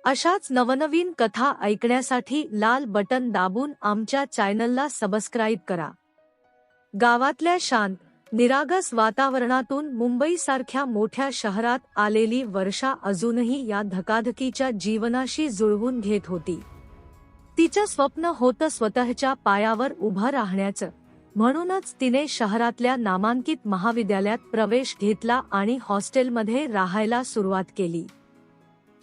अशाच नवनवीन कथा ऐकण्यासाठी लाल बटन दाबून आमच्या चॅनलला सबस्क्राईब करा। गावातल्या शांत, निरागस वातावरणातून मुंबईसारख्या मोठ्या शहरात आलेली वर्षा अजूनही या धकाधकीच्या जीवनाशी जुळवून घेत होती। तिचं स्वप्न होतं स्वतःच्या पायावर उभं राहण्याचं, म्हणूनच तिने शहरातल्या नामांकित महाविद्यालयात प्रवेश घेतला आणि हॉस्टेलमध्ये राहायला सुरुवात केली।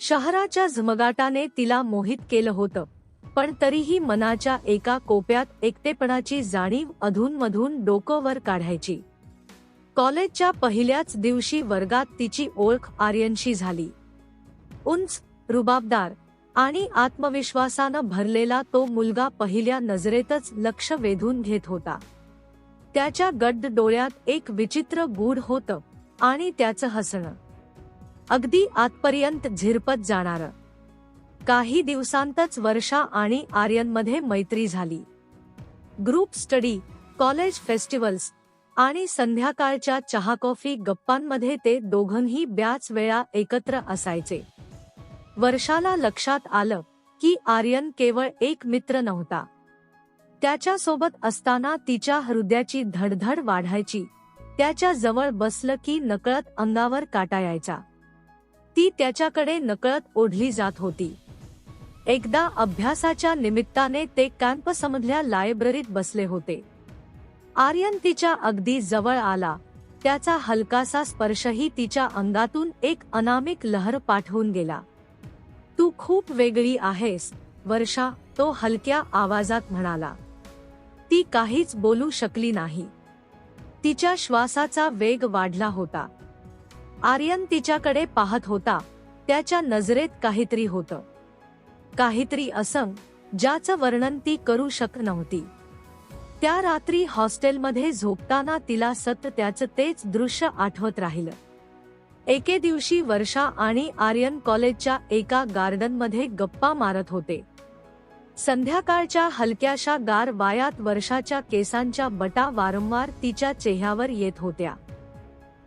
शहराच्या झगमगाटाने तिला मोहित केलं होतं, पण तरीही मनाच्या एका कोपऱ्यात एकटेपणाची जाणीव अधूनमधून डोकं वर काढायची। कॉलेजच्या पहिल्याच दिवशी वर्गात तिची ओळख आर्यनशी झाली। उंच, रुबाबदार आणि आत्मविश्वासानं भरलेला तो मुलगा पहिल्या नजरेतच लक्ष वेधून घेत होता। त्याच्या गडद डोळ्यात एक विचित्र गूढ होतं आणि त्याचं हसणं अगदी आतपर्यंत झिरपत जाणारं। काही दिवसांतच वर्षा आणि आर्यनमध्ये मैत्री झाली। ग्रुप स्टडी, कॉलेज फेस्टिवल्स आणि संध्याकाळच्या चहा कॉफी गप्पांमध्ये ते दोघंही बऱ्याच वेळा एकत्र असायचे। वर्षाला लक्षात आलं की आर्यन केवळ एक मित्र नव्हता, त्याच्या सोबत असताना तिच्या हृदयाची धडधड वाढायची। त्याच्या जवळ बसलं की नकळत अंगावर काटा यायचा। ती त्याच्याकडे नकळत ओढली जात होती। एकदा अभ्यासाच्या निमित्ताने ते कॅम्पसमधल्या लायब्ररीत बसले होते। आर्यन तिच्या अगदी जवळ आला, त्याचा हलकासा स्पर्शही तिच्या अंगातून एक अनामिक लहर पाठवून गेला। तू खूप वेगळी आहेस वर्षा, तो हलक्या आवाजात म्हणाला। ती काहीच बोलू शकली नाही। तिच्या श्वासाचा वेग वाढला होता। आर्यन तिच्याकडे पाहत होता, त्याच्या नजरेत काहीतरी होतं, काहीतरी असं ज्याचं वर्णन ती करू शकत नव्हती। त्या रात्री हॉस्टेलमध्ये झोपताना तिला सतत त्याचं तेच दृश्य आठवत राहिलं। एके दिवशी वर्षा आणि आर्यन कॉलेजच्या एका गार्डनमध्ये गप्पा मारत होते। संध्याकाळच्या हलक्याशा गार वायात वर्षाच्या केसांच्या बटा वारंवार तिच्या चेहऱ्यावर येत होत्या।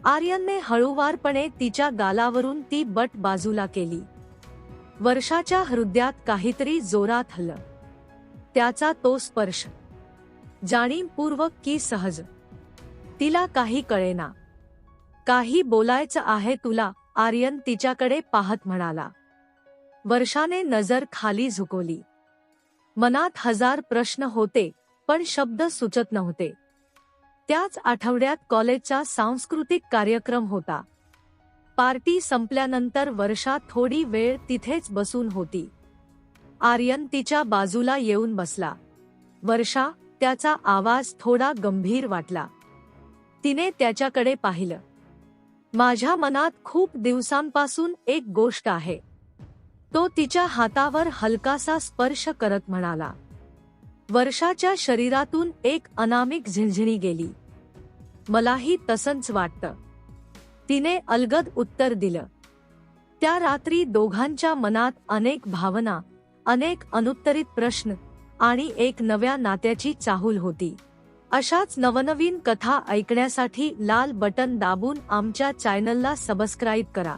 आर्यनने हळूवारपणे तिच्या गालावरून ती बट बाजूला केली। वर्षाच्या हृदयात काहीतरी जोरात हललं। त्याचा तो स्पर्श जाणीवपूर्वक की सहज, तिला काही कळेना। काही बोलायचं आहे तुला, आर्यन तिच्याकडे पाहत म्हणाला। वर्षाने नजर खाली झुकवली। मनात हजार प्रश्न होते, पण शब्द सुचत नव्हते। त्याच आठवड्यात कॉलेजचा सांस्कृतिक कार्यक्रम होता। पार्टी संपल्यानंतर वर्षा थोडी वेळ तिथेच बसून होती। आर्यन तिच्या बाजूला येऊन बसला। वर्षा, त्याचा आवाज थोडा गंभीर वाटला। तिने त्याच्याकडे पाहिलं। माझ्या मनात खूप दिवसांपासून एक गोष्ट आहे, तो तिच्या हातावर हलकासा स्पर्श करत म्हणाला। वर्षाच्या शरीरातून एक अनामिक झिणझिणी गेली। मलाही तसंच वाटतं, तिने अलगद उत्तर दिलं। त्या रात्री दोघांच्या मनात अनेक भावना, अनेक अनुत्तरित प्रश्न आणि एक नव्या नात्याची चाहूल होती। अशाच नवनवीन कथा ऐकण्यासाठी लाल बटन दाबून आमच्या चॅनलला सबस्क्राईब करा।